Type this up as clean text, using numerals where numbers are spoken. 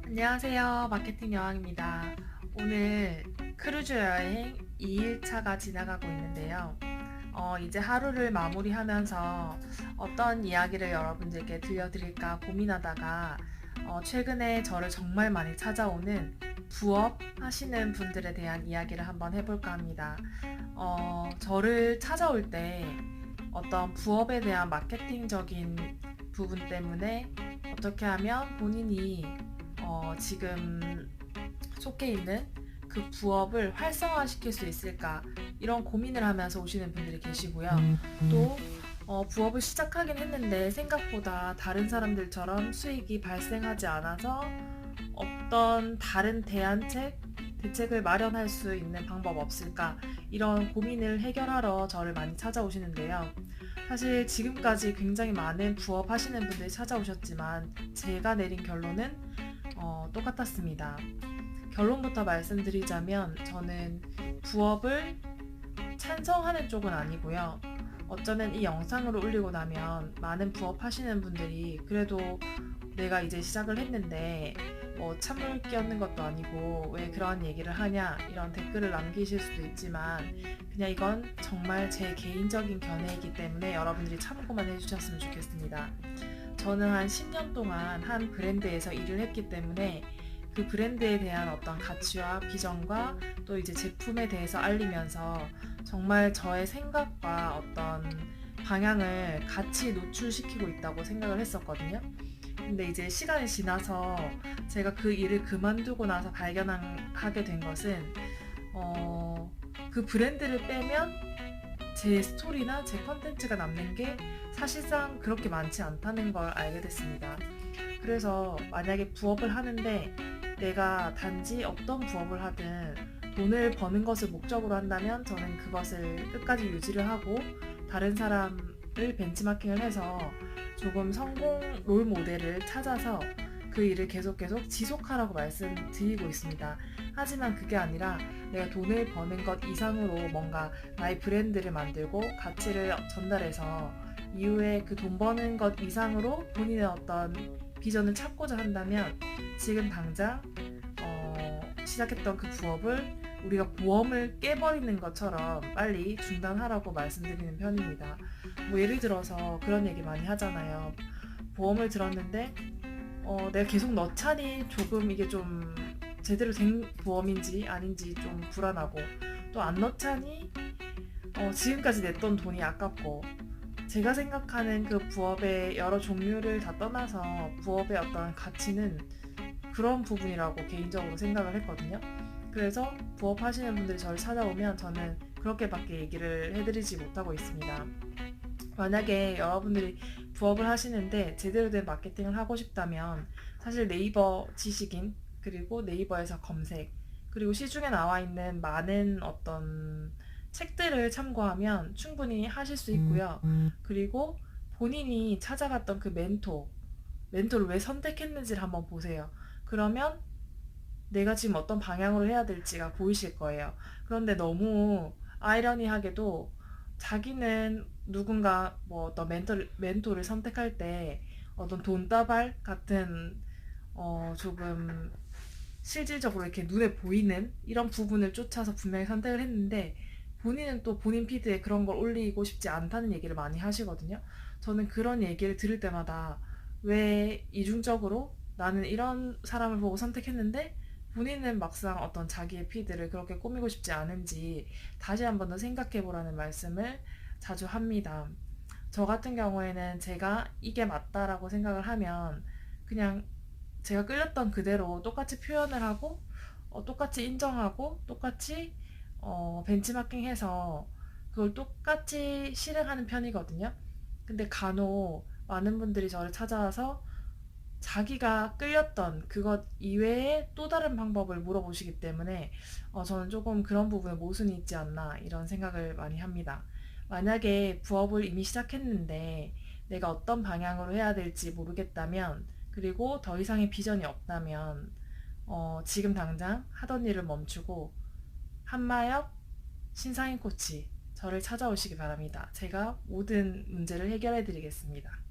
안녕하세요. 마케팅 여왕입니다. 오늘 크루즈 여행 2일차가 지나가고 있는데요. 이제 하루를 마무리하면서 어떤 이야기를 여러분들께 들려드릴까 고민하다가 최근에 저를 정말 많이 찾아오는 부업 하시는 분들에 대한 이야기를 한번 해볼까 합니다. 저를 찾아올 때 어떤 부업에 대한 마케팅적인 부분 때문에 어떻게 하면 본인이 지금 속해 있는 그 부업을 활성화시킬 수 있을까 이런 고민을 하면서 오시는 분들이 계시고요. 또 부업을 시작하긴 했는데 생각보다 다른 사람들처럼 수익이 발생하지 않아서 어떤 다른 대책을 마련할 수 있는 방법 없을까 이런 고민을 해결하러 저를 많이 찾아오시는데요. 사실 지금까지 굉장히 많은 부업 하시는 분들이 찾아오셨지만 제가 내린 결론은 똑같았습니다. 결론부터 말씀드리자면 저는 부업을 찬성하는 쪽은 아니고요. 어쩌면 이 영상을 올리고 나면 많은 부업 하시는 분들이 그래도 내가 이제 시작을 했는데 뭐 찬물 끼얹는 것도 아니고 왜 그런 얘기를 하냐 이런 댓글을 남기실 수도 있지만 그냥 이건 정말 제 개인적인 견해이기 때문에 여러분들이 참고만 해주셨으면 좋겠습니다. 저는 한 10년 동안 한 브랜드에서 일을 했기 때문에 그 브랜드에 대한 어떤 가치와 비전과 또 이제 제품에 대해서 알리면서 정말 저의 생각과 어떤 방향을 같이 노출시키고 있다고 생각을 했었거든요. 근데 이제 시간이 지나서 제가 그 일을 그만두고 나서 발견하게 된 것은 그 브랜드를 빼면 제 스토리나 제 컨텐츠가 남는 게 사실상 그렇게 많지 않다는 걸 알게 됐습니다. 그래서 만약에 부업을 하는데 내가 단지 어떤 부업을 하든 돈을 버는 것을 목적으로 한다면 저는 그것을 끝까지 유지를 하고 다른 사람을 벤치마킹을 해서 조금 성공 롤 모델을 찾아서 그 일을 계속 지속하라고 말씀드리고 있습니다. 하지만 그게 아니라 내가 돈을 버는 것 이상으로 뭔가 나의 브랜드를 만들고 가치를 전달해서 이후에 그 돈 버는 것 이상으로 본인의 어떤 비전을 찾고자 한다면 지금 당장 시작했던 그 부업을 우리가 보험을 깨버리는 것처럼 빨리 중단하라고 말씀드리는 편입니다. 뭐 예를 들어서 그런 얘기 많이 하잖아요. 보험을 들었는데 내가 계속 넣자니 조금 이게 좀 제대로 된 보험인지 아닌지 좀 불안하고 또 안 넣자니 지금까지 냈던 돈이 아깝고 제가 생각하는 그 부업의 여러 종류를 다 떠나서 부업의 어떤 가치는 그런 부분이라고 개인적으로 생각을 했거든요. 그래서 부업 하시는 분들이 저를 찾아오면 저는 그렇게밖에 얘기를 해드리지 못하고 있습니다. 만약에 여러분들이 부업을 하시는데 제대로 된 마케팅을 하고 싶다면 사실 네이버 지식인 그리고 네이버에서 검색 그리고 시중에 나와 있는 많은 어떤 책들을 참고하면 충분히 하실 수 있고요. 그리고 본인이 찾아갔던 그 멘토를 왜 선택했는지를 한번 보세요. 그러면 내가 지금 어떤 방향으로 해야 될지가 보이실 거예요. 그런데 너무 아이러니하게도 자기는 누군가 뭐 어떤 멘토를 선택할 때 어떤 돈다발 같은 조금 실질적으로 이렇게 눈에 보이는 이런 부분을 쫓아서 분명히 선택을 했는데 본인은 또 본인 피드에 그런 걸 올리고 싶지 않다는 얘기를 많이 하시거든요. 저는 그런 얘기를 들을 때마다 왜 이중적으로 나는 이런 사람을 보고 선택했는데 본인은 막상 어떤 자기의 피드를 그렇게 꾸미고 싶지 않은지 다시 한 번 더 생각해 보라는 말씀을 자주 합니다. 저 같은 경우에는 제가 이게 맞다라고 생각을 하면 그냥 제가 끌렸던 그대로 똑같이 표현을 하고 똑같이 인정하고 똑같이 벤치마킹해서 그걸 똑같이 실행하는 편이거든요. 근데 간혹 많은 분들이 저를 찾아와서 자기가 끌렸던 그것 이외에 또 다른 방법을 물어보시기 때문에 저는 조금 그런 부분에 모순이 있지 않나 이런 생각을 많이 합니다. 만약에 부업을 이미 시작했는데 내가 어떤 방향으로 해야 될지 모르겠다면 그리고 더 이상의 비전이 없다면 지금 당장 하던 일을 멈추고 한마역 신사인 코치 저를 찾아오시기 바랍니다. 제가 모든 문제를 해결해 드리겠습니다.